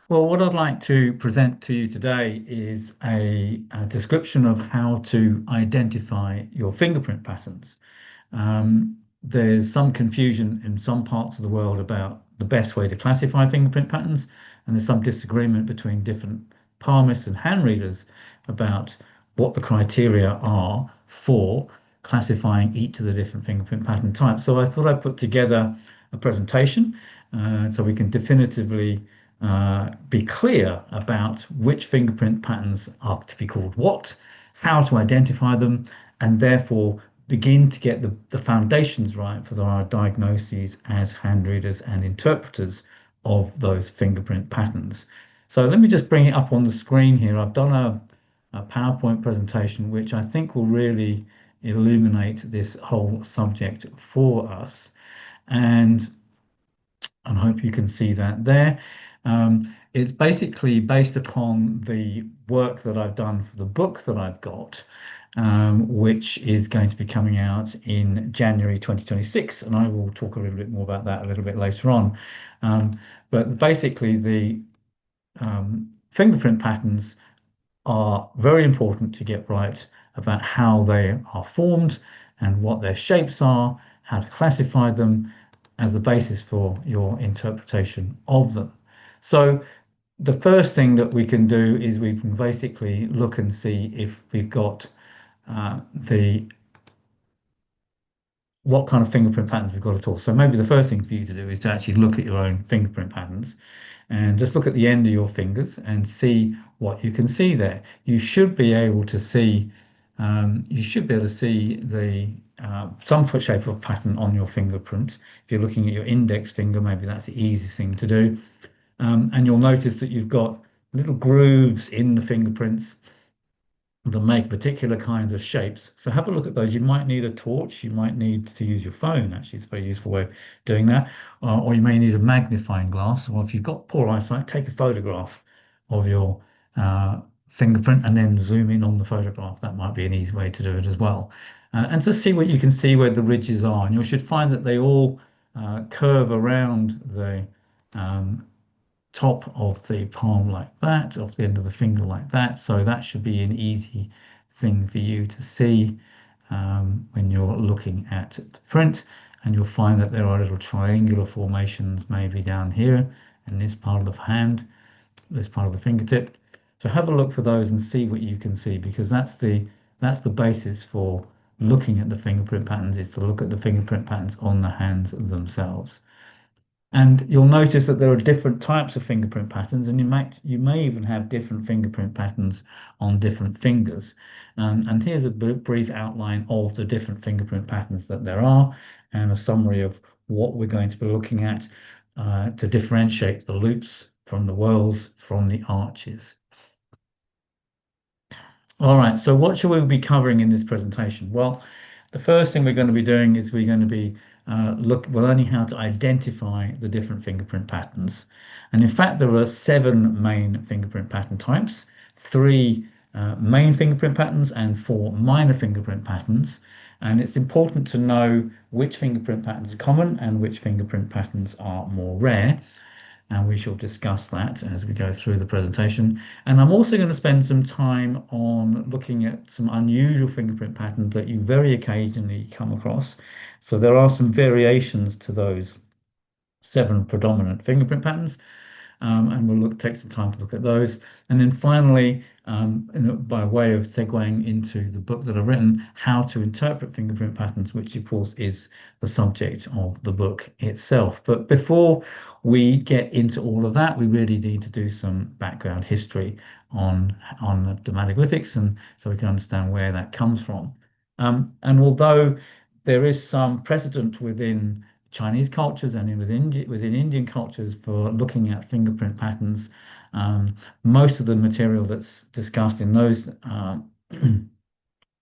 Well, what I'd like to present to you today is a description of how to identify your fingerprint patterns. There's some confusion in some parts of the world about the best way to classify fingerprint patterns, and there's some disagreement between different palmists and hand readers about what the criteria are for classifying each of the different fingerprint pattern types. So I thought I'd put together a presentation so we can definitively be clear about which fingerprint patterns are to be called what, how to identify them, and therefore begin to get the foundations right for our diagnoses as hand readers and interpreters of those fingerprint patterns. So let me just bring it up on the screen here. I've done a PowerPoint presentation which I think will really illuminate this whole subject for us. And I hope you can see that there. It's basically based upon the work that I've done for the book that I've got, which is going to be coming out in January 2026, and I will talk a little bit more about that a little bit later on. But basically, the fingerprint patterns are very important to get right about how they are formed and what their shapes are, how to classify them as the basis for your interpretation of them. So the first thing that we can do is we can basically look and see if we've got the what kind of fingerprint patterns we've got at all. So maybe the first thing for you to do is to actually look at your own fingerprint patterns and just look at the end of your fingers and see what you can see there. You should be able to see the some shape of pattern on your fingerprint. If you're looking at your index finger, maybe that's the easiest thing to do. And you'll notice that you've got little grooves in the fingerprints that make particular kinds of shapes. So have a look at those. You might need a torch. You might need to use your phone. Actually, it's a very useful way of doing that. Or you may need a magnifying glass. Or if you've got poor eyesight, take a photograph of your fingerprint and then zoom in on the photograph. That might be an easy way to do it as well. And to see what you can see where the ridges are. And you should find that they all curve around the top of the palm like that, off the end of the finger like that. So that should be an easy thing for you to see when you're looking at the print. And you'll find that there are little triangular formations maybe down here in this part of the hand, this part of the fingertip. So have a look for those and see what you can see, because that's the basis for looking at the fingerprint patterns, is to look at the fingerprint patterns on the hands themselves. And you'll notice that there are different types of fingerprint patterns, and you may even have different fingerprint patterns on different fingers. And here's a brief outline of the different fingerprint patterns that there are, and a summary of what we're going to be looking at to differentiate the loops from the whorls from the arches. All right, so what shall we be covering in this presentation? Well, the first thing we're going to be doing is we're going to be learning how to identify the different fingerprint patterns. And in fact, there are 7 main fingerprint pattern types, 3 main fingerprint patterns and 4 minor fingerprint patterns. And it's important to know which fingerprint patterns are common and which fingerprint patterns are more rare. And we shall discuss that as we go through the presentation. And I'm also going to spend some time on looking at some unusual fingerprint patterns that you very occasionally come across. So there are some variations to those 7 predominant fingerprint patterns. And we'll take some time to look at those. And then finally, by way of segueing into the book that I've written, how to interpret fingerprint patterns, which of course is the subject of the book itself. But before we get into all of that, we really need to do some background history on the demoglyphics, and so we can understand where that comes from. And although there is some precedent within Chinese cultures and within Indian cultures for looking at fingerprint patterns, most of the material that's discussed in those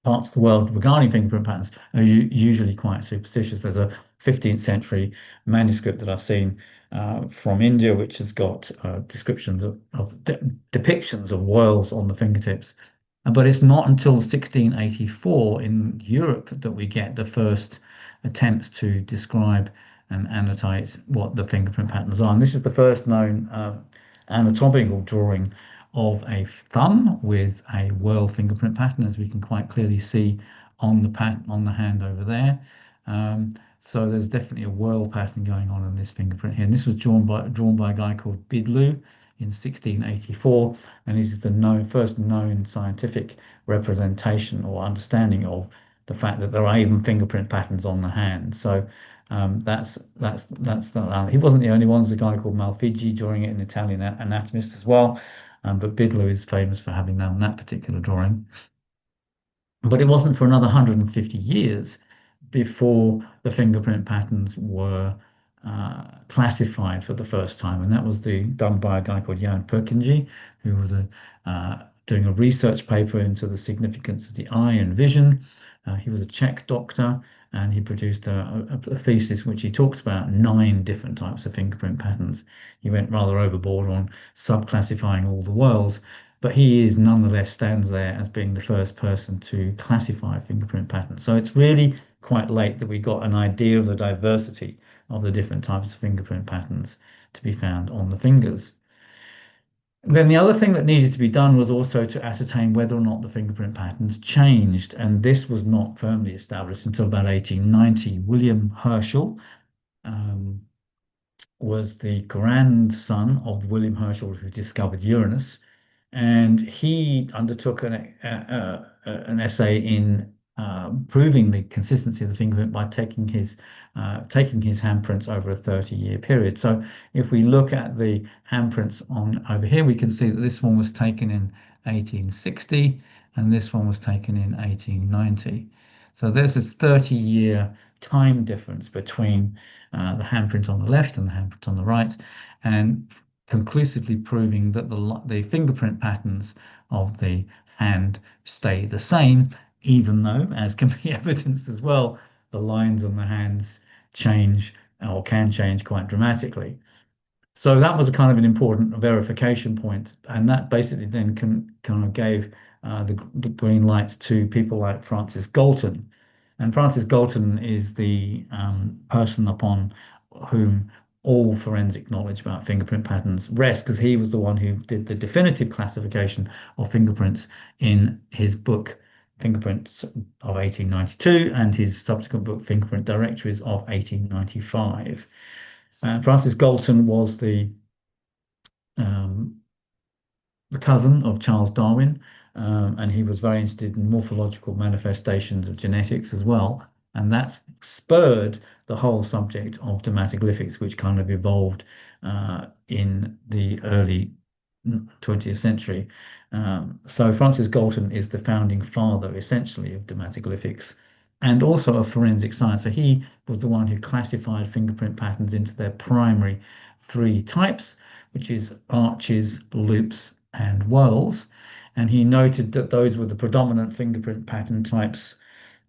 parts of the world regarding fingerprint patterns are usually quite superstitious. There's a 15th century manuscript that I've seen from India, which has got descriptions of depictions of whorls on the fingertips. But it's not until 1684 in Europe that we get the first attempts to describe and annotate what the fingerprint patterns are. And this is the first known anatomical drawing of a thumb with a whorl fingerprint pattern, as we can quite clearly see on the pattern on the hand over there. So there's definitely a whorl pattern going on in this fingerprint here. And this was drawn by a guy called Bidloo in 1684, and this is the first known scientific representation or understanding of the fact that there are even fingerprint patterns on the hand. So he wasn't the only one. There's a guy called Malfigi drawing it, an Italian anatomist as well. But Bidloo is famous for having done that particular drawing. But it wasn't for another 150 years before the fingerprint patterns were classified for the first time, and that was done by a guy called Jan Purkinje, who was doing a research paper into the significance of the eye and vision. He was a Czech doctor, and he produced a thesis which he talks about 9 different types of fingerprint patterns. He went rather overboard on subclassifying all the whorls, but he is nonetheless stands there as being the first person to classify fingerprint patterns. So it's really quite late that we got an idea of the diversity of the different types of fingerprint patterns to be found on the fingers. Then the other thing that needed to be done was also to ascertain whether or not the fingerprint patterns changed, and this was not firmly established until about 1890. William Herschel um, was the grandson of William Herschel, who discovered Uranus, and he undertook an essay in proving the consistency of the fingerprint by taking his handprints over a 30-year period. So if we look at the handprints on over here, we can see that this one was taken in 1860 and this one was taken in 1890. So there's this 30-year time difference between the handprint on the left and the handprint on the right, and conclusively proving that the fingerprint patterns of the hand stay the same, even though, as can be evidenced as well, the lines on the hands change or can change quite dramatically. So that was a kind of an important verification point, and that basically then kind of gave the green light to people like Francis Galton. And Francis Galton is the person upon whom all forensic knowledge about fingerprint patterns rests, because he was the one who did the definitive classification of fingerprints in his book Fingerprints of 1892 and his subsequent book Fingerprint Directories of 1895. Francis Galton was um, the cousin of Charles Darwin, and he was very interested in morphological manifestations of genetics as well. And that's spurred the whole subject of dermatoglyphics, which kind of evolved in the early 20th century. So Francis Galton is the founding father, essentially, of dermatoglyphics and also of forensic science. So he was the one who classified fingerprint patterns into their primary 3 types, which is arches, loops, and whorls. And he noted that those were the predominant fingerprint pattern types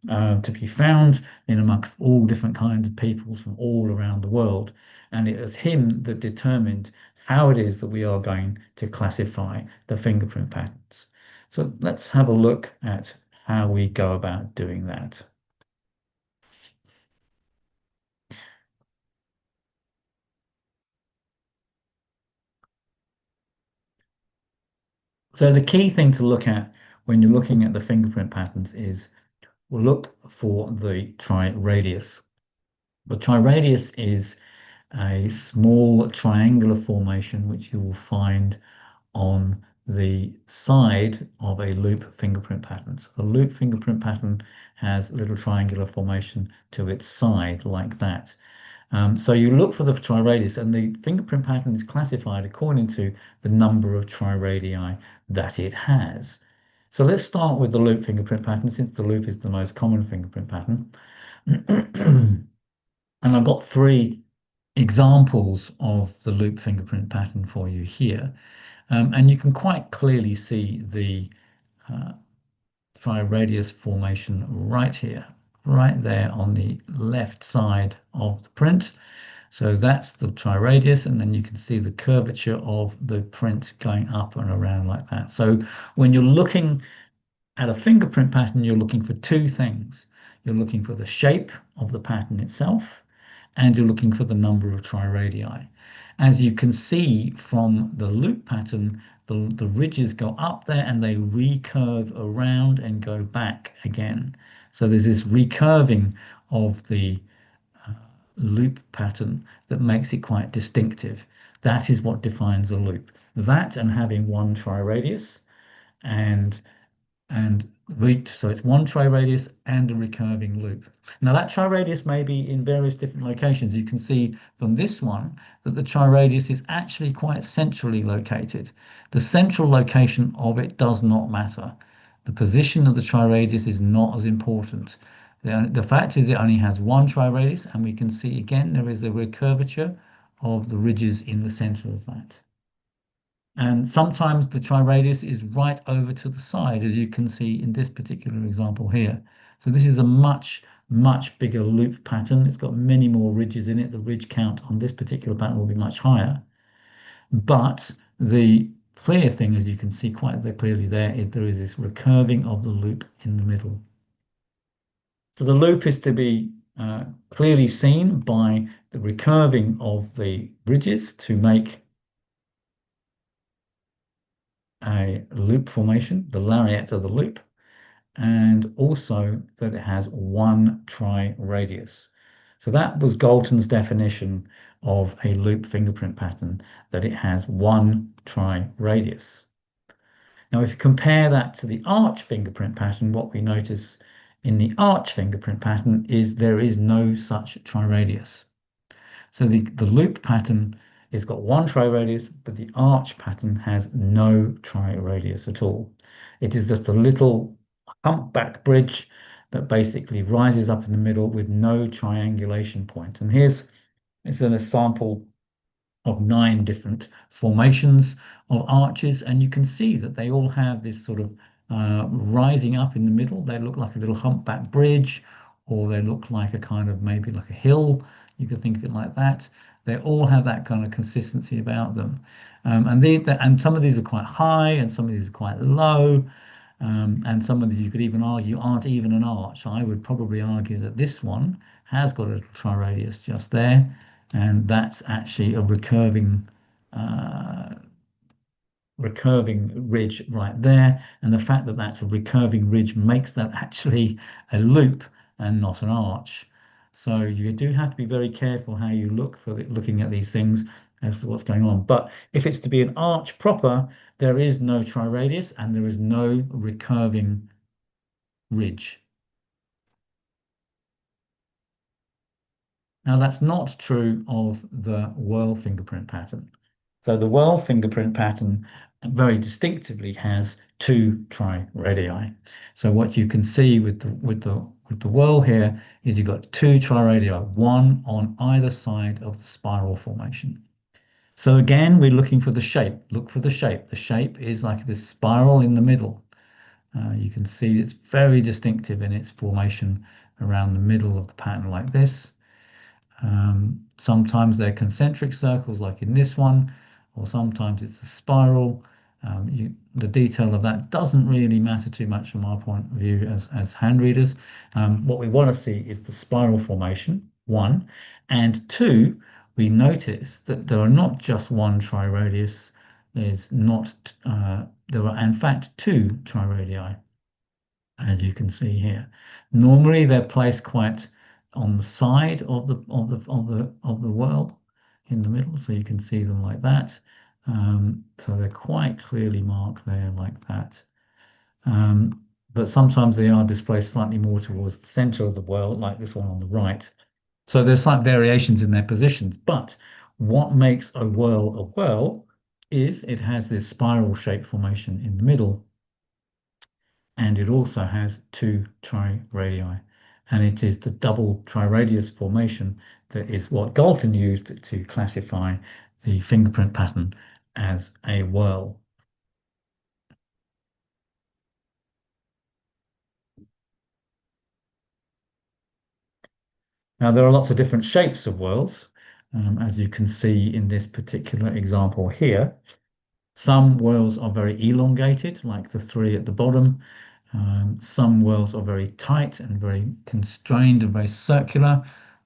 to be found in amongst all different kinds of peoples from all around the world. And it was him that determined how it is that we are going to classify the fingerprint patterns. So let's have a look at how we go about doing that. So the key thing to look at when you're looking at the fingerprint patterns is we'll look for the triradius. The triradius is a small triangular formation which you will find on the side of a loop fingerprint pattern. So the loop fingerprint pattern has a little triangular formation to its side like that. So you look for the triradius, and the fingerprint pattern is classified according to the number of triradii that it has. So let's start with the loop fingerprint pattern, since the loop is the most common fingerprint pattern. And I've got 3 examples of the loop fingerprint pattern for you here. And you can quite clearly see the triradius formation right here, right there on the left side of the print. So that's the triradius, and then you can see the curvature of the print going up and around like that. So when you're looking at a fingerprint pattern, you're looking for 2 things. You're looking for the shape of the pattern itself, and you're looking for the number of triradii. As you can see from the loop pattern, the ridges go up there and they recurve around and go back again. So there's this recurving of the loop pattern that makes it quite distinctive. That is what defines a loop. That and having one triradius and so it's one triradius and a recurving loop. Now that triradius may be in various different locations. You can see from this one that the triradius is actually quite centrally located. The central location of it does not matter. The position of the triradius is not as important. The fact is it only has one triradius, and we can see again there is a recurvature of the ridges in the center of that. And sometimes the triradius is right over to the side, as you can see in this particular example here. So this is a much bigger loop pattern. It's got many more ridges in it. The ridge count on this particular pattern will be much higher. But the clear thing, as you can see quite clearly there, is there is this recurving of the loop in the middle. So the loop is to be clearly seen by the recurving of the ridges to make a loop formation, the lariat of the loop, and also that it has one triradius. So that was Galton's definition of a loop fingerprint pattern, that it has one triradius. Now, if you compare that to the arch fingerprint pattern, what we notice in the arch fingerprint pattern is there is no such triradius. So the loop pattern has got one triradius, but the arch pattern has no triradius at all. It is just a little humpback bridge that basically rises up in the middle with no triangulation point. And here's an example of 9 different formations of arches, and you can see that they all have this sort of rising up in the middle. They look like a little humpback bridge, or they look like a kind of maybe like a hill. You could think of it like that. They all have that kind of consistency about them, and some of these are quite high, and some of these are quite low. And some of these you could even argue aren't even an arch. I would probably argue that this one has got a little triradius just there, and that's actually a recurving ridge right there. And the fact that that's a recurving ridge makes that actually a loop and not an arch. So you do have to be very careful how you look for looking at these things as to what's going on. But if it's to be an arch proper, there is no triradius and there is no recurving ridge. Now that's not true of the whorl fingerprint pattern. So the whorl fingerprint pattern very distinctively has 2 triradii. So what you can see with the whorl here is you've got 2 triradii, one on either side of the spiral formation. So again, we're looking for the shape. Look for the shape. The shape is like this spiral in the middle. You can see it's very distinctive in its formation around the middle of the pattern like this. Sometimes they're concentric circles like in this one, or sometimes it's a spiral. The detail of that doesn't really matter too much from our point of view as hand readers. What we want to see is the spiral formation, 1, and 2, we notice that there are not just one triradius, there are in fact 2 triradii, as you can see here. Normally they're placed quite on the side of the whorl in the middle, so you can see them like that. So they're quite clearly marked there like that. But sometimes they are displaced slightly more towards the center of the whorl, like this one on the right. So there's slight variations in their positions, but what makes a whorl is it has this spiral shape formation in the middle, and it also has 2 triradii. And it is the double triradius formation that is what Galton used to classify the fingerprint pattern as a whorl. Now, there are lots of different shapes of whorls, as you can see in this particular example here. Some whorls are very elongated, like the 3 at the bottom. Some whorls are very tight and very constrained and very circular,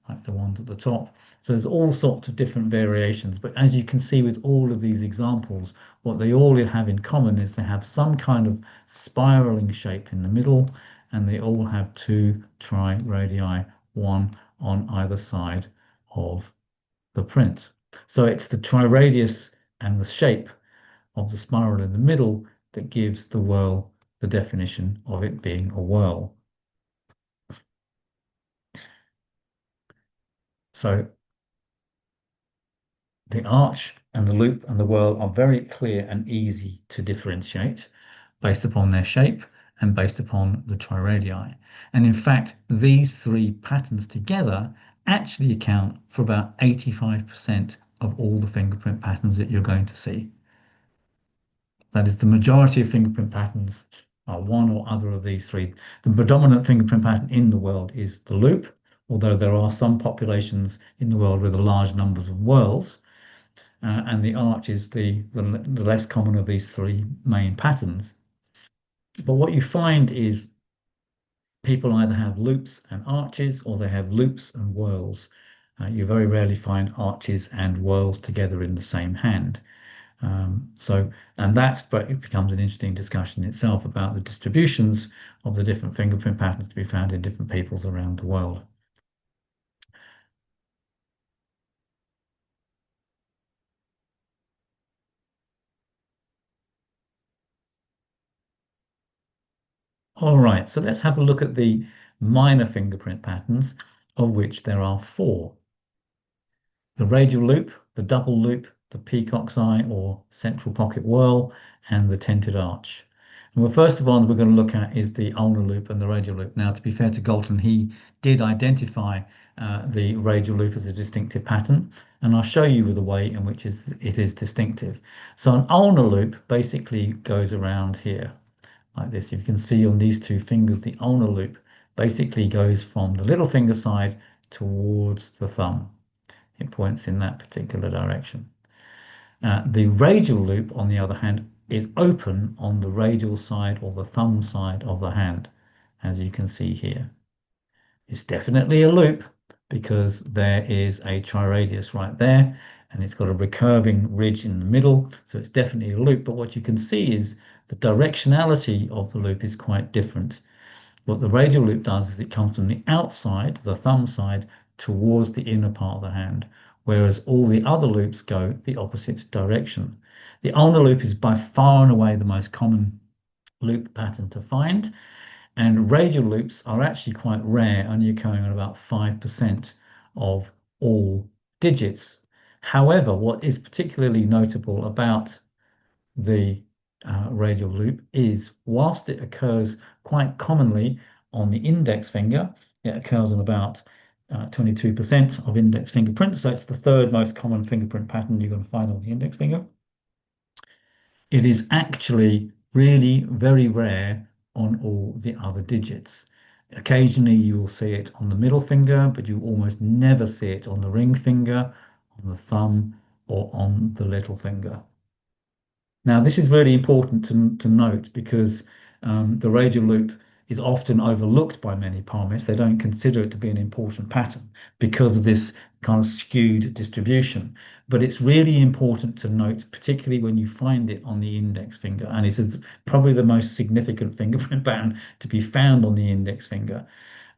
like the ones at the top. So there's all sorts of different variations. But as you can see with all of these examples, what they all have in common is they have some kind of spiraling shape in the middle, and they all have two tri-radii, one on either side of the print. So it's the triradius and the shape of the spiral in the middle that gives the whorl the definition of it being a whorl. So the arch and the loop and the whorl are very clear and easy to differentiate based upon their shape and based upon the triradii. And in fact, these three patterns together actually account for about 85% of all the fingerprint patterns that you're going to see. That is, the majority of fingerprint patterns are one or other of these three. The predominant fingerprint pattern in the world is the loop, although there are some populations in the world with a large numbers of whorls, and the arch is the less common of these three main patterns. But what you find is people either have loops and arches or they have loops and whorls. You very rarely find arches and whorls together in the same hand. And that's, but it becomes an interesting discussion itself about the distributions of the different fingerprint patterns to be found in different peoples around the world. All right, so let's have a look at the minor fingerprint patterns, of which there are four. The radial loop, the double loop, the peacock's eye or central pocket whorl, and the tented arch. And well, first of all, we're going to look at is the ulnar loop and the radial loop. Now, to be fair to Galton, he did identify the radial loop as a distinctive pattern, and I'll show you the way in which it is distinctive. So an ulnar loop basically goes around here like this. If you can see on these two fingers, the ulnar loop basically goes from the little finger side towards the thumb. It points in that particular direction. The radial loop, on the other hand, is open on the radial side or the thumb side of the hand, as you can see here. It's definitely a loop because there is a triradius right there, and it's got a recurving ridge in the middle, so it's definitely a loop. But what you can see is the directionality of the loop is quite different. What the radial loop does is it comes from the outside, the thumb side, towards the inner part of the hand, whereas all the other loops go the opposite direction. The ulnar loop is by far and away the most common loop pattern to find, and radial loops are actually quite rare, only occurring on about 5% of all digits. However, what is particularly notable about the radial loop is whilst it occurs quite commonly on the index finger, it occurs on about 22% of index fingerprints. So it's the third most common fingerprint pattern you're going to find on the index finger. It is actually really very rare on all the other digits. Occasionally you will see it on the middle finger, but you almost never see it on the ring finger, on the thumb, or on the little finger. Now, this is really important to note because the radial loop is often overlooked by many palmists. They don't consider it to be an important pattern because of this kind of skewed distribution. But it's really important to note, particularly when you find it on the index finger, and it's probably the most significant fingerprint pattern to be found on the index finger.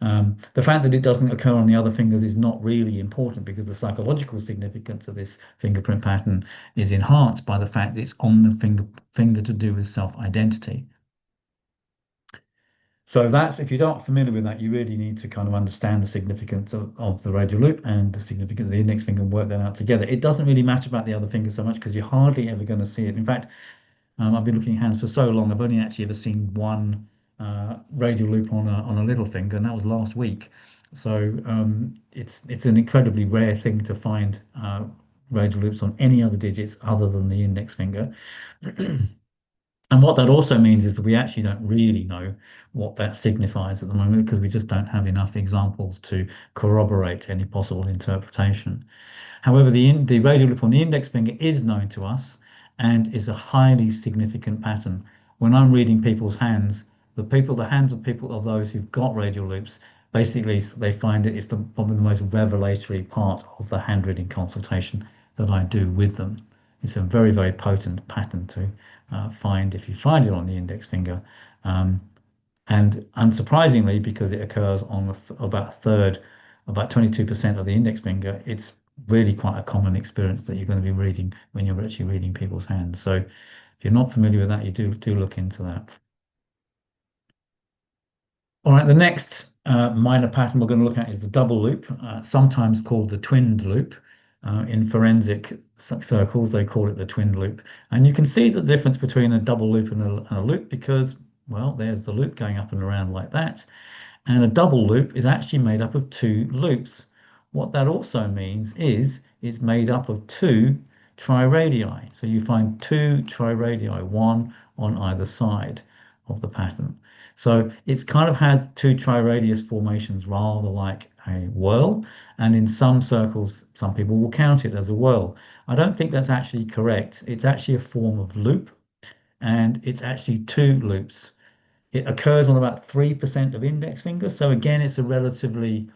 The fact that it doesn't occur on the other fingers is not really important because the psychological significance of this fingerprint pattern is enhanced by the fact that it's on the finger to do with self-identity. So that's, if you're not familiar with that, you really need to kind of understand the significance of the radial loop and the significance of the index finger and work that out together. It doesn't really matter about the other fingers so much because you're hardly ever going to see it. In fact, I've been looking at hands for so long, I've only actually ever seen one radial loop on a little finger, and that was last week. So it's an incredibly rare thing to find radial loops on any other digits other than the index finger. And what that also means is that we actually don't really know what that signifies at the moment because we just don't have enough examples to corroborate any possible interpretation. However, the radial loop on the index finger is known to us and is a highly significant pattern. When I'm reading people's hands, the hands of people of those who've got radial loops basically they find it's probably the most revelatory part of the handwritten consultation that I do with them. It's a very, very potent pattern to find if you find it on the index finger. Um, and unsurprisingly, because it occurs on about a third, about 22% of the index finger, it's really quite a common experience that you're going to be reading when you're actually reading people's hands. So if you're not familiar with that, you do look into that. All right, the next minor pattern we're going to look at is the double loop, sometimes called the twinned loop. In forensic circles, they call it the twinned loop. And you can see the difference between a double loop and a loop because, well, there's the loop going up and around like that. And a double loop is actually made up of two loops. What that also means is it's made up of two triradii. So you find two triradii, one on either side of the pattern. So it's kind of had two triradius formations rather like a whorl. And in some circles, some people will count it as a whorl. I don't think that's actually correct. It's actually a form of loop, and it's actually two loops. It occurs on about 3% of index fingers. So again, it's a relatively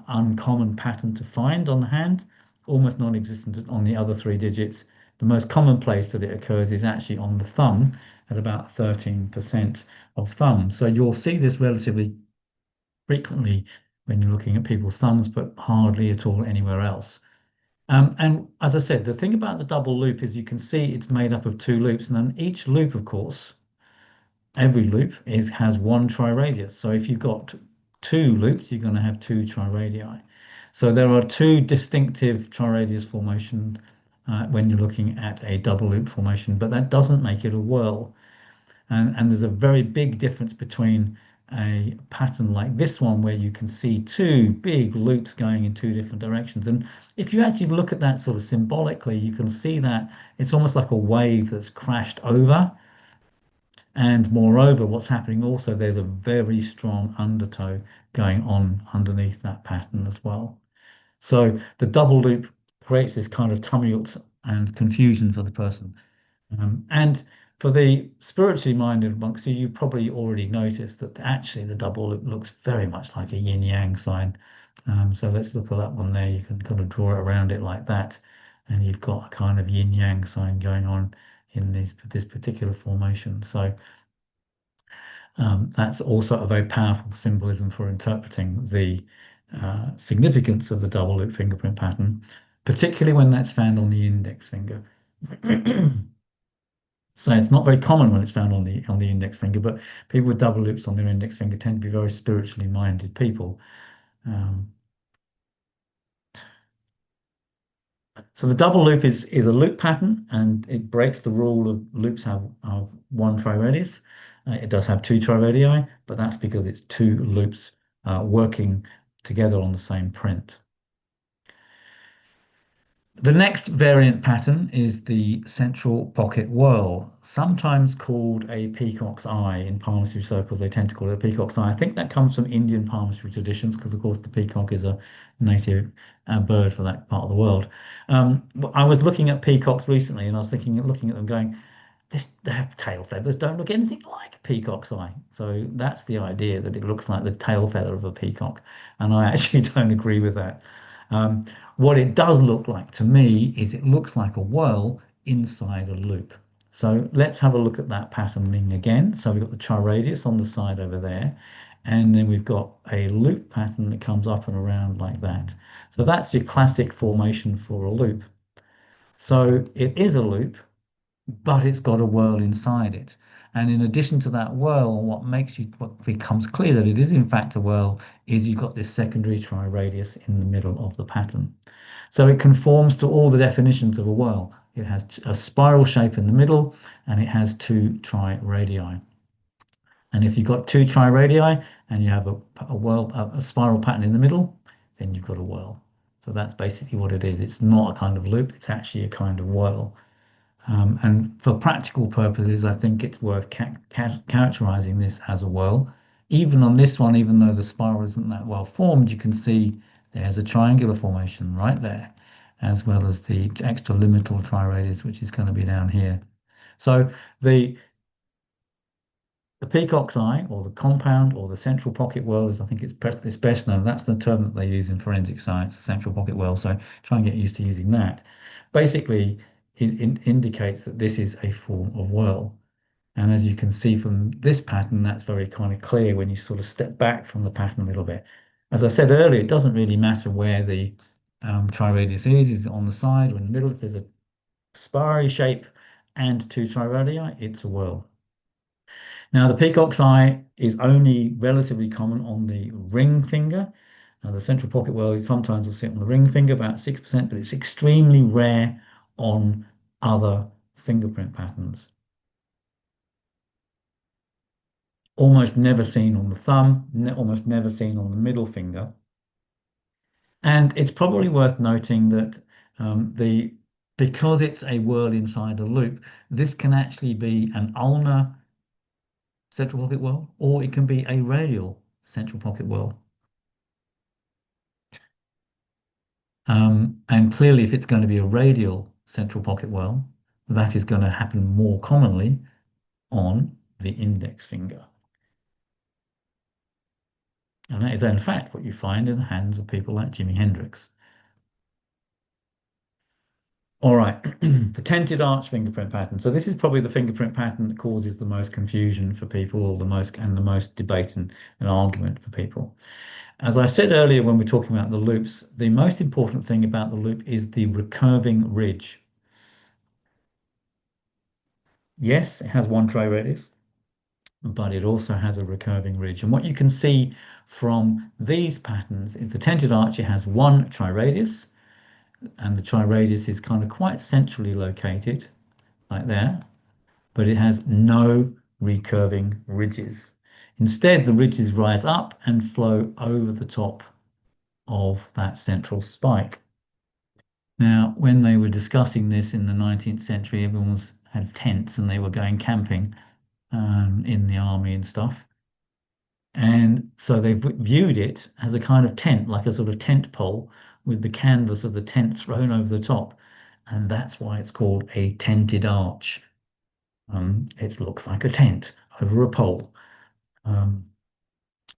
uncommon pattern to find on the hand, almost non-existent on the other three digits. The most common place that it occurs is actually on the thumb at about 13% of thumb. So you'll see this relatively frequently when you're looking at people's thumbs, but hardly at all anywhere else. And as I said, the thing about the double loop is you can see it's made up of two loops, and then each loop, of course, every loop has one triradius. So if you've got two loops, you're going to have two triradii. So there are two distinctive triradius formations when you're looking at a double loop formation, but that doesn't make it a whorl. And there's a very big difference between a pattern like this one, where you can see two big loops going in two different directions. And if you actually look at that sort of symbolically, you can see that it's almost like a wave that's crashed over. And moreover, what's happening also, there's a very strong undertow going on underneath that pattern as well. So the double loop creates this kind of tumult and confusion for the person. And for the spiritually minded monks, you probably already noticed that actually the double loop looks very much like a yin yang sign. So let's look at that one there. You can kind of draw it around it like that, and you've got a kind of yin yang sign going on in this particular formation. So that's also a very powerful symbolism for interpreting the significance of the double loop fingerprint pattern, particularly when that's found on the index finger. So it's not very common when it's found on the index finger, but people with double loops on their index finger tend to be very spiritually minded people. Um, so the double loop is a loop pattern, and it breaks the rule of loops have one triradius. It does have two triradii, but that's because it's two loops working together on the same print. The next variant pattern is the central pocket whorl, sometimes called a peacock's eye. In palmistry circles, they tend to call it a peacock's eye. I think that comes from Indian palmistry traditions because, of course, the peacock is a native bird for that part of the world. I was looking at peacocks recently, and I was looking at them, going, their tail feathers don't look anything like a peacock's eye. So that's the idea, that it looks like the tail feather of a peacock, and I actually don't agree with that. Um, what it does look like to me is it looks like a whorl inside a loop. So let's have a look at that patterning again. So we've got the chiradius on the side over there, and then we've got a loop pattern that comes up and around like that. So that's your classic formation for a loop. So it is a loop, but it's got a whorl inside it. And in addition to that whorl, what becomes clear that it is in fact a whorl is you've got this secondary triradius in the middle of the pattern. So it conforms to all the definitions of a whorl. It has a spiral shape in the middle, and it has two triradii. And if you've got two triradii and you have a spiral pattern in the middle, then you've got a whorl. So that's basically what it is. It's not a kind of loop, it's actually a kind of whorl. And for practical purposes, I think it's worth characterizing this as a whorl. Even on this one, even though the spiral isn't that well formed, you can see there's a triangular formation right there, as well as the extra limital triradius, which is going to be down here. So the The peacock's eye, or the compound, or the central pocket whorl, is I think it's best known. That's the term that they use in forensic science, the central pocket whorl. So try and get used to using that. Basically, indicates that this is a form of whorl. And as you can see from this pattern, that's very kind of clear when you sort of step back from the pattern a little bit. As I said earlier, it doesn't really matter where the triradius is it on the side or in the middle. If there's a spiral shape and two triradii, it's a whorl. Now, the peacock's eye is only relatively common on the ring finger. Now, the central pocket whorl sometimes will sit on the ring finger, about 6%, but it's extremely rare on other fingerprint patterns. Almost never seen on the thumb, almost never seen on the middle finger. And it's probably worth noting that the because it's a whorl inside a loop, this can actually be an ulnar central pocket whorl, or it can be a radial central pocket whorl. And clearly, if it's going to be a radial central pocket whorl, that is going to happen more commonly on the index finger. And that is, in fact, what you find in the hands of people like Jimi Hendrix. All right, the tented arch fingerprint pattern. So this is probably the fingerprint pattern that causes the most confusion for people, or the most debate and argument for people. As I said earlier when we're talking about the loops, the most important thing about the loop is the recurving ridge. Yes, it has one triradius, but it also has a recurving ridge. And what you can see from these patterns is the tented arch, it has one triradius, and the triradius is kind of quite centrally located, like there, but it has no recurving ridges. Instead, the ridges rise up and flow over the top of that central spike. Now, when they were discussing this in the 19th century, everyone had tents and they were going camping in the army and stuff. And so they viewed it as a kind of tent, like a sort of tent pole with the canvas of the tent thrown over the top. And that's why it's called a tented arch. It looks like a tent over a pole. Um,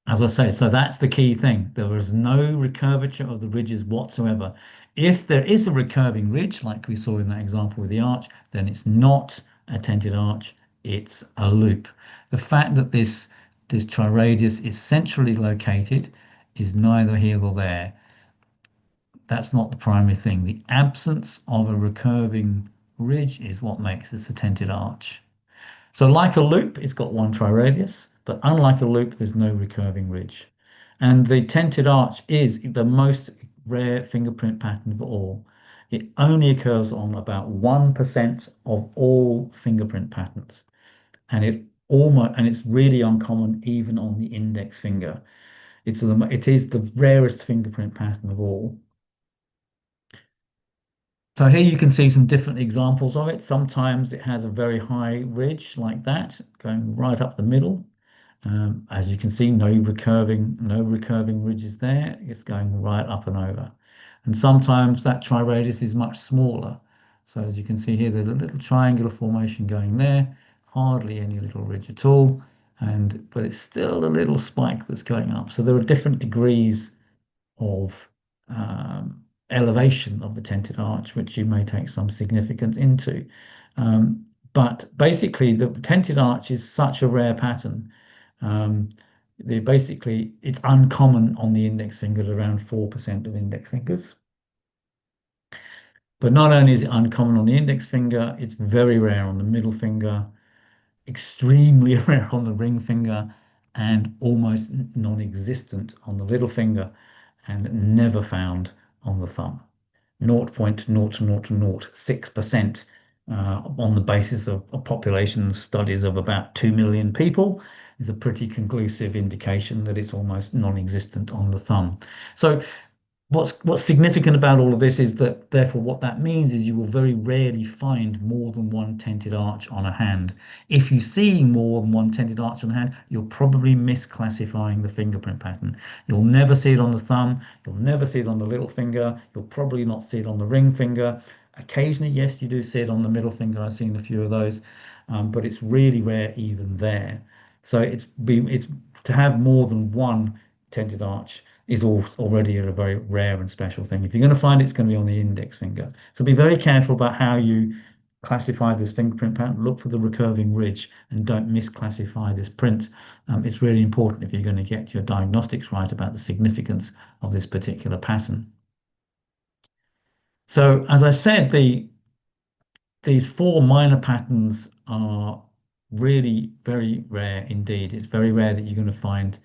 as I say, so that's the key thing. There is no recurvature of the ridges whatsoever. If there is a recurving ridge, like we saw in that example with the arch, then it's not a tented arch, it's a loop. The fact that this triradius is centrally located is neither here nor there. That's not the primary thing. The absence of a recurving ridge is what makes this a tented arch. So like a loop, it's got one triradius, but unlike a loop, there's no recurving ridge. And the tented arch is the most rare fingerprint pattern of all. It only occurs on about 1% of all fingerprint patterns. And it's really uncommon even on the index finger. It is the rarest fingerprint pattern of all. So here you can see some different examples of it. Sometimes it has a very high ridge like that, going right up the middle. As you can see, no recurving ridges there. It's going right up and over. And sometimes that triradius is much smaller. So as you can see here, there's a little triangular formation going there, hardly any little ridge at all. But it's still a little spike that's going up. So there are different degrees of elevation of the tented arch, which you may take some significance into. But basically, the tented arch is such a rare pattern. Um, it's uncommon on the index finger at around 4% of index fingers. But not only is it uncommon on the index finger, it's very rare on the middle finger, extremely rare on the ring finger, and almost non-existent on the little finger, and never found on the thumb. 0.0006% on the basis of population studies of about 2 million people is a pretty conclusive indication that it's almost non-existent on the thumb. So what's significant about all of this is that therefore what that means is you will very rarely find more than one tented arch on a hand. If you see more than one tented arch on a hand, you're probably misclassifying the fingerprint pattern. You'll never see it on the thumb, you'll never see it on the little finger, you'll probably not see it on the ring finger. Occasionally, yes, you do see it on the middle finger. I've seen a few of those, but it's really rare even there. So it's to have more than one tented arch is already a very rare and special thing. If you're going to find it, it's going to be on the index finger. So be very careful about how you classify this fingerprint pattern. Look for the recurving ridge and don't misclassify this print. It's really important if you're going to get your diagnostics right about the significance of this particular pattern. So as I said, these four minor patterns are really very rare indeed. It's very rare that you're going to find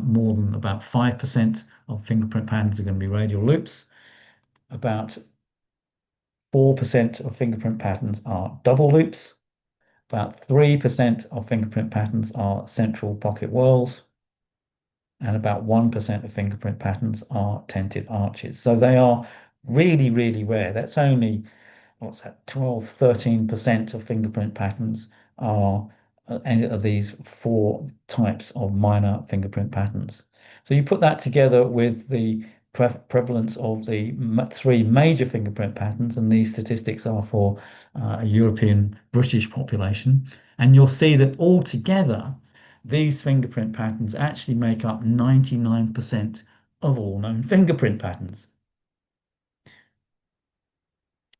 more than about 5% of fingerprint patterns are going to be radial loops. About 4% of fingerprint patterns are double loops. About 3% of fingerprint patterns are central pocket whorls. And about 1% of fingerprint patterns are tented arches. So they are really, really rare. That's only what's that, 12, 13% of fingerprint patterns are any of these four types of minor fingerprint patterns. So you put that together with the prevalence of the three major fingerprint patterns, and these statistics are for a European British population, and you'll see that altogether, these fingerprint patterns actually make up 99% of all known fingerprint patterns.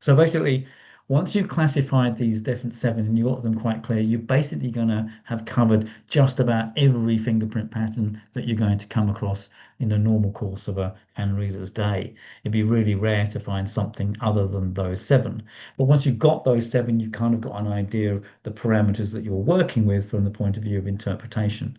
So basically, once you've classified these different seven and you've got them quite clear, you're basically going to have covered just about every fingerprint pattern that you're going to come across in the normal course of a hand reader's day. It'd be really rare to find something other than those seven. But once you've got those seven, you've kind of got an idea of the parameters that you're working with from the point of view of interpretation.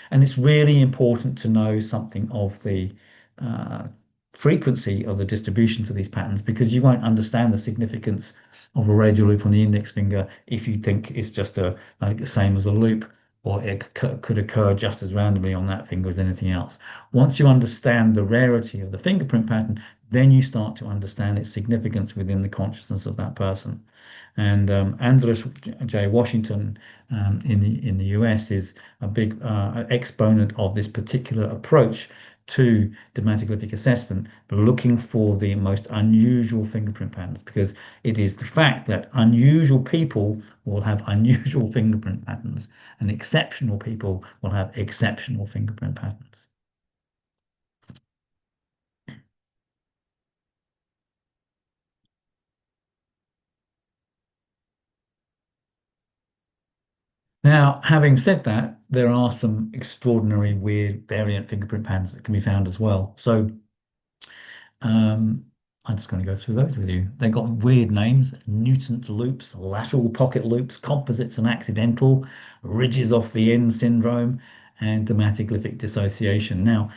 And it's really important to know something of the uh, frequency of the distributions of these patterns because you won't understand the significance of a radial loop on the index finger if you think it's just like the same as a loop or it could occur just as randomly on that finger as anything else. Once you understand the rarity of the fingerprint pattern, then you start to understand its significance within the consciousness of that person. And Andres J. Washington in the US is a big exponent of this particular approach to dermatoglyphic assessment, looking for the most unusual fingerprint patterns, because it is the fact that unusual people will have unusual fingerprint patterns and exceptional people will have exceptional fingerprint patterns. Now, having said that, there are some extraordinary, weird variant fingerprint patterns that can be found as well. So Um, I'm just going to go through those with you. They've got weird names: mutant loops, lateral pocket loops, composites and accidental, ridges off the end syndrome, and dermatoglyphic dissociation. Now,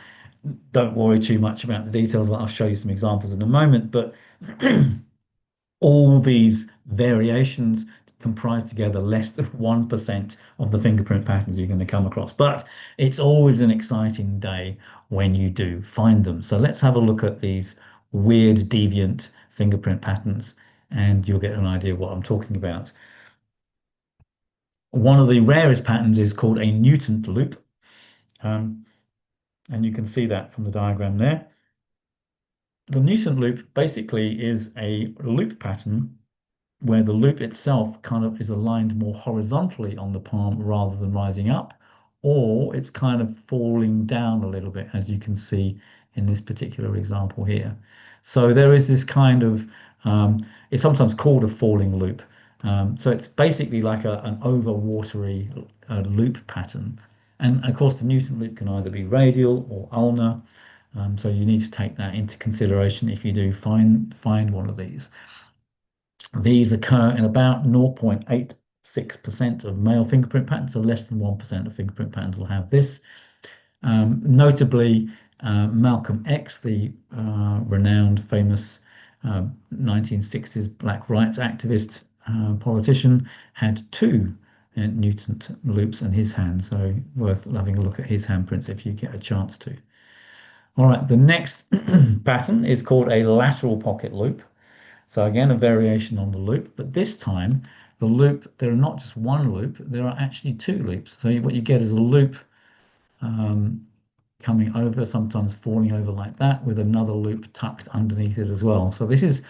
don't worry too much about the details. I'll show you some examples in a moment, but all these variations comprise together less than 1% of the fingerprint patterns you're going to come across. But it's always an exciting day when you do find them. So let's have a look at these weird deviant fingerprint patterns and you'll get an idea of what I'm talking about. One of the rarest patterns is called a mutant loop. Um, and you can see that from the diagram there. The mutant loop basically is a loop pattern where the loop itself kind of is aligned more horizontally on the palm rather than rising up, or it's kind of falling down a little bit, as you can see in this particular example here. So there is this kind of, it's sometimes called a falling loop. So it's basically like an over watery loop pattern. And of course, the Newton loop can either be radial or ulnar. So you need to take that into consideration if you do find one of these. These occur in about 0.86% of male fingerprint patterns, so less than 1% of fingerprint patterns will have this. Notably, Malcolm X, the renowned, famous 1960s black rights activist politician, had two Newton loops in his hand, so worth having a look at his handprints if you get a chance to. All right, the next pattern is called a lateral pocket loop. So again, a variation on the loop, but this time the loop, there are not just one loop, there are actually two loops. So what you get is a loop um, coming over, sometimes falling over like that, with another loop tucked underneath it as well. So this is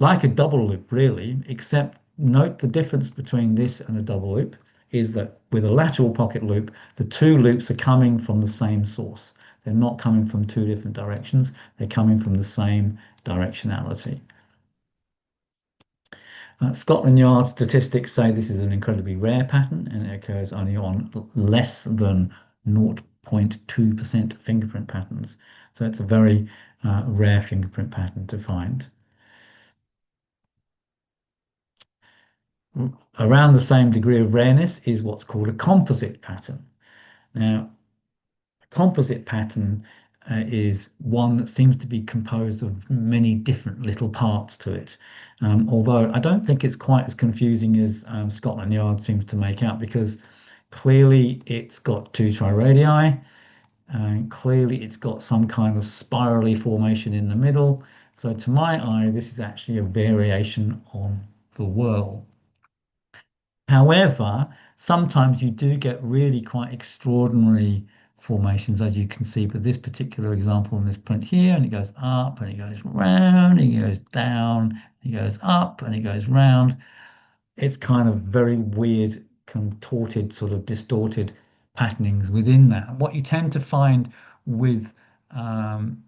like a double loop, really, except note the difference between this and a double loop is that with a lateral pocket loop, the two loops are coming from the same source. They're not coming from two different directions. They're coming from the same directionality. Scotland Yard statistics say this is an incredibly rare pattern and it occurs only on less than 0.2% fingerprint patterns. So it's a very rare fingerprint pattern to find. Around the same degree of rareness is what's called a composite pattern. Now, a composite pattern is one that seems to be composed of many different little parts to it. Although I don't think it's quite as confusing as Scotland Yard seems to make out, because clearly it's got two triradii, and clearly it's got some kind of spirally formation in the middle. So to my eye, this is actually a variation on the whorl. However, sometimes you do get really quite extraordinary formations, as you can see with this particular example in this print here, and it goes up and it goes round, and it goes down, it goes up and it goes round. It's kind of very weird, contorted, sort of distorted patternings within that. What you tend to find with um,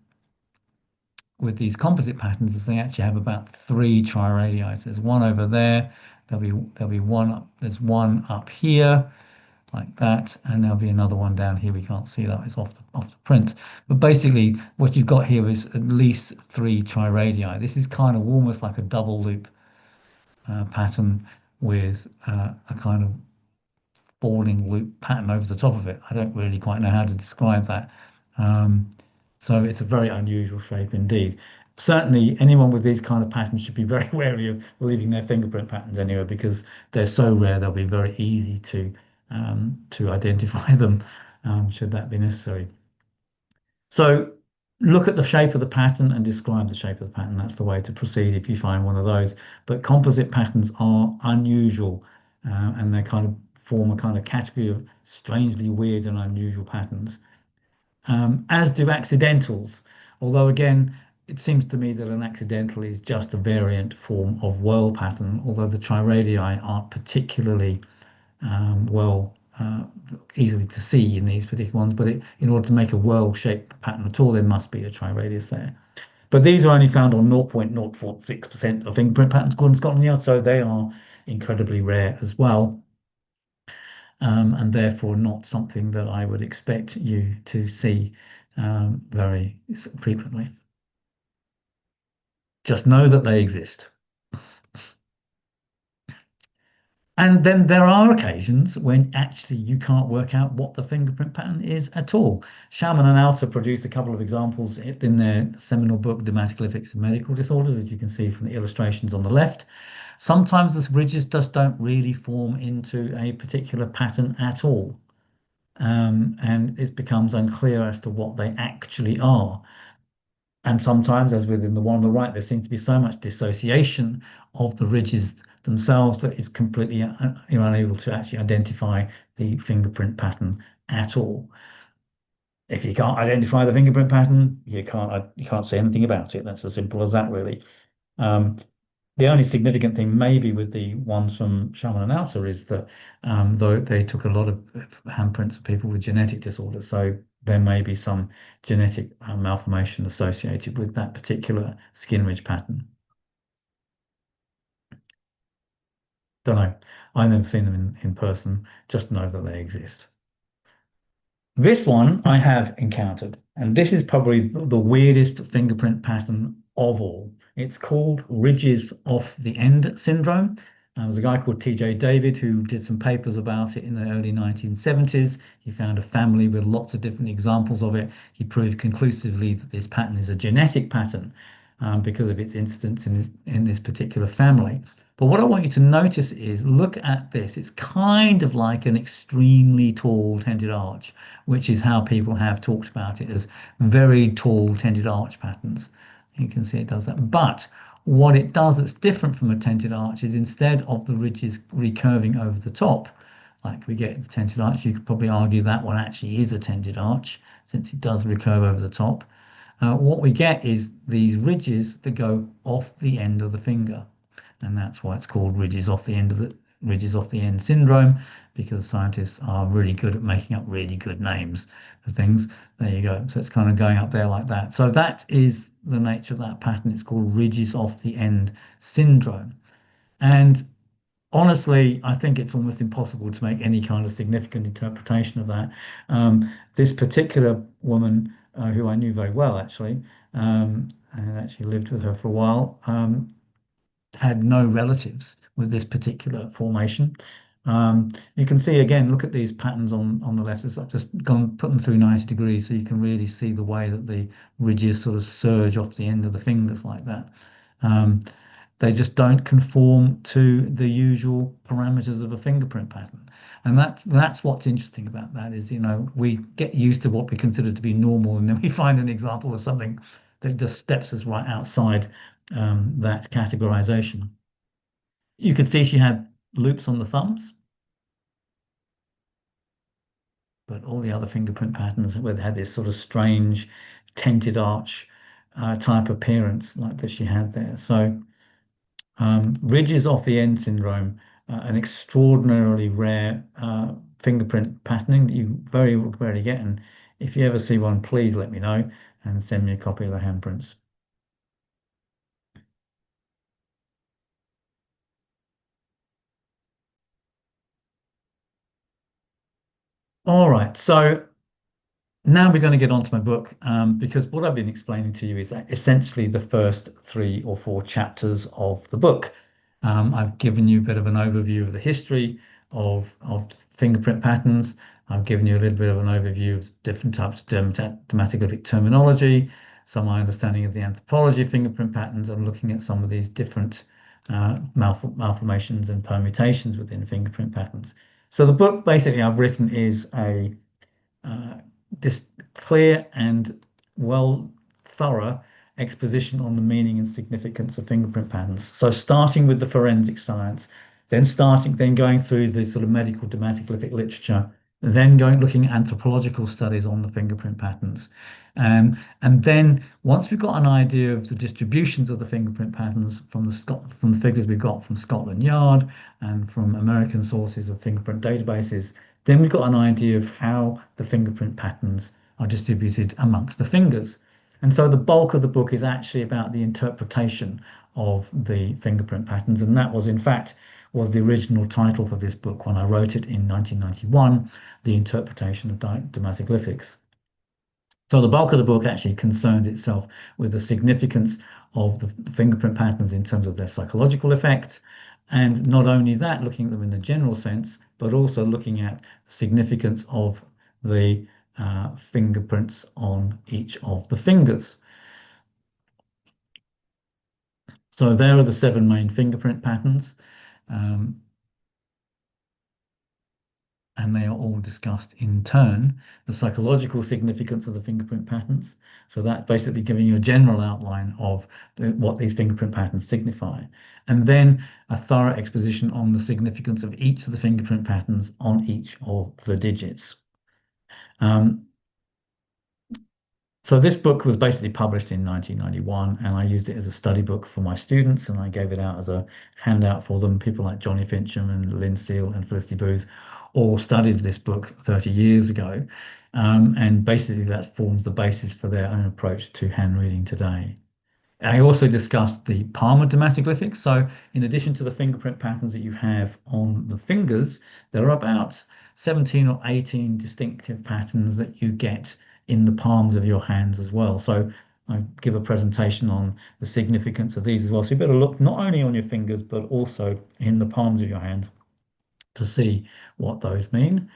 with these composite patterns is they actually have about three triradii. So there's one over there, there'll be one up, there's one up here, like that, and there'll be another one down here. We can't see that, it's off the print. But basically what you've got here is at least three triradii. This is kind of almost like a double loop pattern with a kind of falling loop pattern over the top of it. I don't really quite know how to describe that. Um, so it's a very unusual shape indeed. Certainly, anyone with these kind of patterns should be very wary of leaving their fingerprint patterns anywhere, because they're so rare they'll be very easy to identify them, should that be necessary. So look at the shape of the pattern and describe the shape of the pattern. That's the way to proceed if you find one of those. But composite patterns are unusual, and they kind of form a kind of category of strangely weird and unusual patterns, as do accidentals. Although again, it seems to me that an accidental is just a variant form of whorl pattern, although the triradii aren't particularly well easily to see in these particular ones. But in order to make a whorl-shaped pattern at all, there must be a triradius there. But these are only found on 0.046% of fingerprint patterns according to Scotland Yard, so they are incredibly rare as well, and therefore not something that I would expect you to see very frequently. Just know that they exist. And then there are occasions when actually you can't work out what the fingerprint pattern is at all. Schaumann and Alter produced a couple of examples in their seminal book, Dramatical Effects of Medical Disorders, as you can see from the illustrations on the left. Sometimes the ridges just don't really form into a particular pattern at all. And it becomes unclear as to what they actually are. And sometimes, as within the one on the right, there seems to be so much dissociation of the ridges themselves that it's completely you're unable to actually identify the fingerprint pattern at all. If you can't identify the fingerprint pattern, you can't say anything about it. That's as simple as that, really. Um, the only significant thing maybe with the ones from Shaman and Alter is that though they took a lot of handprints of people with genetic disorders, so there may be some genetic malformation associated with that particular skin ridge pattern. Don't know. I've never seen them in person, just know that they exist. This one I have encountered, and this is probably the weirdest fingerprint pattern of all. It's called ridges off the end syndrome. There's a guy called T.J. David who did some papers about it in the early 1970s. He found a family with lots of different examples of it. He proved conclusively that this pattern is a genetic pattern because of its incidence in this particular family. But what I want you to notice is look at this. It's kind of like an extremely tall tended arch, which is how people have talked about it, as very tall tended arch patterns. You can see it does that. But what it does that's different from a tented arch is instead of the ridges recurving over the top, like we get the tented arch, you could probably argue that one actually is a tented arch since it does recurve over the top. What we get is these ridges that go off the end of the finger, and that's why it's called ridges off the end of ridges off the end syndrome, because scientists are really good at making up really good names for things. There you go. So it's kind of going up there like that. So that is the nature of that pattern. It's called ridges off the end syndrome. And honestly, I think it's almost impossible to make any kind of significant interpretation of that. This particular woman, who I knew very well actually, and actually lived with her for a while, had no relatives with this particular formation. You can see again, look at these patterns on the letters. I've just gone put them through 90 degrees so you can really see the way that the ridges sort of surge off the end of the fingers like that. Um, they just don't conform to the usual parameters of a fingerprint pattern. And that's what's interesting about that is, we get used to what we consider to be normal, and then we find an example of something that just steps us right outside that categorization. You could see she had loops on the thumbs, but all the other fingerprint patterns where they had this sort of strange tented arch type appearance like that she had there. So ridges off the end syndrome, an extraordinarily rare fingerprint patterning that you very rarely get. And if you ever see one, please let me know and send me a copy of the handprints. All right, so now we're going to get on to my book, because what I've been explaining to you is essentially the first 3 or 4 chapters of the book. I've given you a bit of an overview of the history of fingerprint patterns. I've given you a little bit of an overview of different types of dermatoglyphic terminology, some understanding of the anthropology of fingerprint patterns, and looking at some of these different malformations and permutations within fingerprint patterns. So the book basically I've written is uh, this clear and well thorough exposition on the meaning and significance of fingerprint patterns. So starting with the forensic science, then going through the sort of medical dermatoglyphic literature, then going looking at anthropological studies on the fingerprint patterns. And then once we've got an idea of the distributions of the fingerprint patterns from the figures we've got from Scotland Yard and from American sources of fingerprint databases, then we've got an idea of how the fingerprint patterns are distributed amongst the fingers. And so the bulk of the book is actually about the interpretation of the fingerprint patterns. And that was, in fact, was the original title for this book when I wrote it in 1991, The Interpretation of Dermatoglyphics. So the bulk of the book actually concerns itself with the significance of the fingerprint patterns in terms of their psychological effects. And not only that, looking at them in the general sense, but also looking at the significance of the fingerprints on each of the fingers. So there are the 7 main fingerprint patterns. Um, and they are all discussed in turn. The psychological significance of the fingerprint patterns. So that's basically giving you a general outline of what these fingerprint patterns signify. And then a thorough exposition on the significance of each of the fingerprint patterns on each of the digits. Um, so this book was basically published in 1991, and I used it as a study book for my students, and I gave it out as a handout for them. People like Johnny Fincham and Lynn Steele and Felicity Booth all studied this book 30 years ago, and basically that forms the basis for their own approach to hand reading today. I also discussed the palmar dermatoglyphics. So, in addition to the fingerprint patterns that you have on the fingers, there are about 17 or 18 distinctive patterns that you get in the palms of your hands as well. So, I give a presentation on the significance of these as well. So, you better look not only on your fingers, but also in the palms of your hand to see what those mean.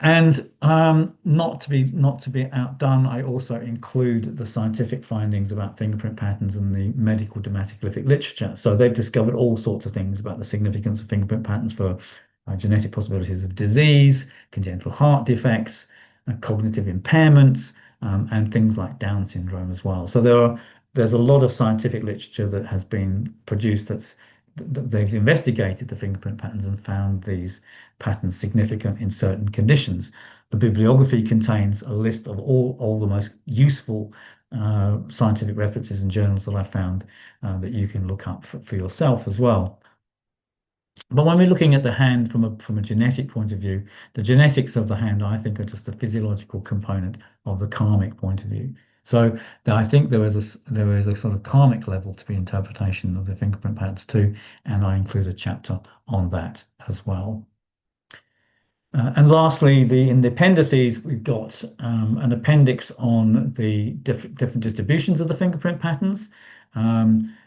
And not to be outdone, I also include the scientific findings about fingerprint patterns in the medical dermatoglyphic literature. So they've discovered all sorts of things about the significance of fingerprint patterns for genetic possibilities of disease, congenital heart defects, cognitive impairments, and things like Down syndrome as well. So there's a lot of scientific literature that has been produced they've investigated the fingerprint patterns and found these patterns significant in certain conditions. The bibliography contains a list of all the most useful scientific references and journals that I found that you can look up for yourself as well. But when we're looking at the hand from a genetic point of view, the genetics of the hand, I think, are just the physiological component of the karmic point of view. So I think there is a sort of karmic level to the interpretation of the fingerprint patterns too, and I include a chapter on that as well. And lastly, in the appendices, we've got an appendix on the different distributions of the fingerprint patterns.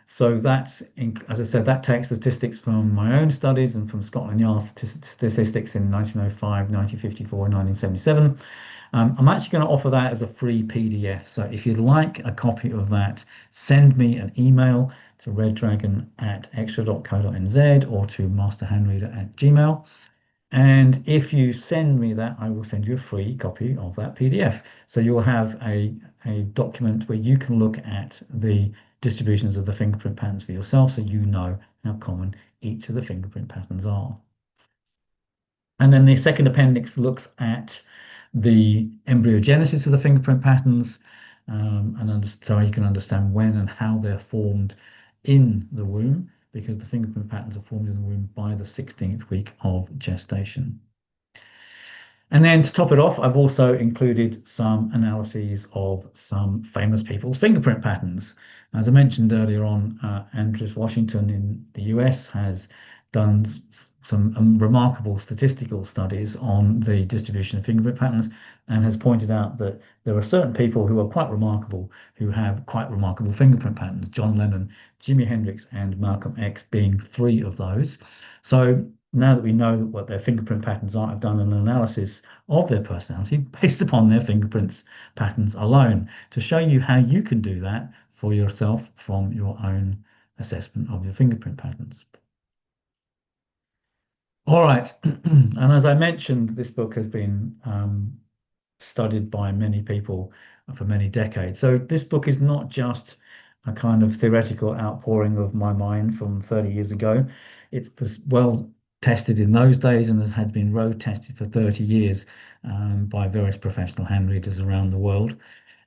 So that's, as I said, that takes statistics from my own studies and from Scotland Yard statistics in 1905, 1954, and 1977. I'm actually going to offer that as a free PDF. So if you'd like a copy of that, send me an email to reddragon@extra.co.nz or to masterhandreader@gmail. And if you send me that, I will send you a free copy of that PDF. So you'll have a document where you can look at the distributions of the fingerprint patterns for yourself so you know how common each of the fingerprint patterns are. And then the second appendix looks at the embryogenesis of the fingerprint patterns, so you can understand when and how they're formed in the womb, because the fingerprint patterns are formed in the womb by the 16th week of gestation. And then to top it off, I've also included some analyses of some famous people's fingerprint patterns. As I mentioned earlier on, Andrews Washington in the US has done some remarkable statistical studies on the distribution of fingerprint patterns and has pointed out that there are certain people who are quite remarkable who have quite remarkable fingerprint patterns. John Lennon, Jimi Hendrix, and Malcolm X being three of those. So now that we know what their fingerprint patterns are, I've done an analysis of their personality based upon their fingerprints patterns alone to show you how you can do that for yourself from your own assessment of your fingerprint patterns. All right. And as I mentioned, this book has been studied by many people for many decades. So this book is not just a kind of theoretical outpouring of my mind from 30 years ago. It was well tested in those days and has had been road tested for 30 years by various professional hand readers around the world.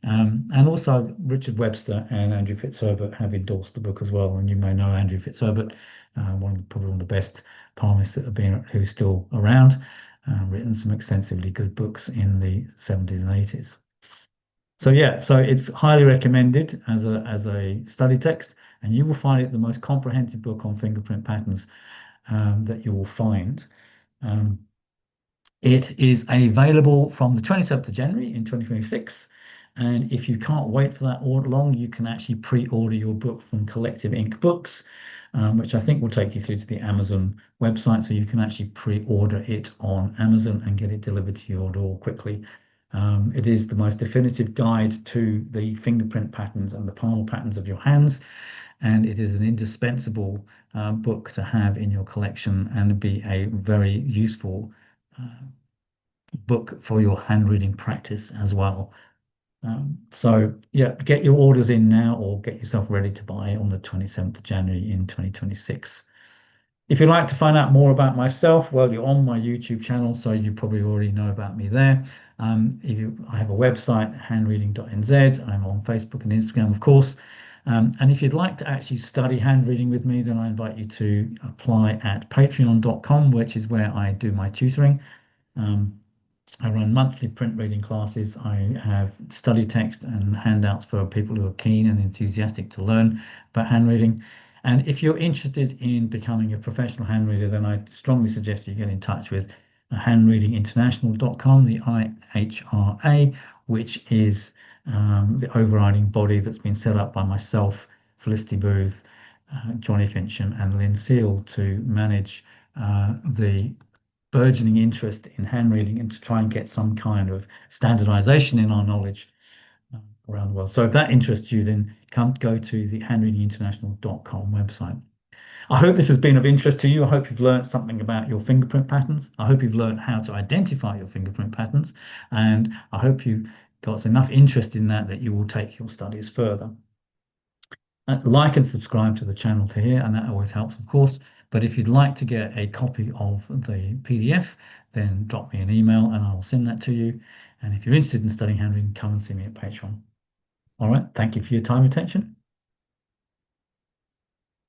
And also Richard Webster and Andrew Fitzherbert have endorsed the book as well. And you may know Andrew Fitzherbert, probably one of the best palmists that have been who's still around, written some extensively good books in the 70s and 80s. So yeah, so it's highly recommended as a study text, and you will find it the most comprehensive book on fingerprint patterns that you will find. Um, it is available from the 27th of January in 2026. And if you can't wait for that order long, you can actually pre-order your book from Collective Ink Books, which I think will take you through to the Amazon website. So you can actually pre-order it on Amazon and get it delivered to your door quickly. It is the most definitive guide to the fingerprint patterns and the palmar patterns of your hands. And it is an indispensable book to have in your collection and be a very useful book for your hand reading practice as well. So yeah, get your orders in now or get yourself ready to buy on the 27th of January in 2026. If you'd like to find out more about myself, well, you're on my YouTube channel, so you probably already know about me there. I have a website, handreading.nz. I'm on Facebook and Instagram, of course. And if you'd like to actually study hand reading with me, then I invite you to apply at patreon.com, which is where I do my tutoring. I run monthly print reading classes. I have study text and handouts for people who are keen and enthusiastic to learn about hand reading. And if you're interested in becoming a professional hand reader, then I strongly suggest you get in touch with handreadinginternational.com, the IHRA, which is the overriding body that's been set up by myself, Felicity Booth, Johnny Fincham, and Lynn Seal to manage the burgeoning interest in hand reading and to try and get some kind of standardization in our knowledge around the world. So if that interests you, then go to the handreadinginternational.com website. I hope this has been of interest to you. I hope you've learned something about your fingerprint patterns. I hope you've learned how to identify your fingerprint patterns. And I hope you got enough interest in that that you will take your studies further. Like and subscribe to the channel to here, and that always helps, of course. But if you'd like to get a copy of the PDF, then drop me an email and I'll send that to you. And if you're interested in studying handwriting, come and see me at Patreon. All right. Thank you for your time and attention.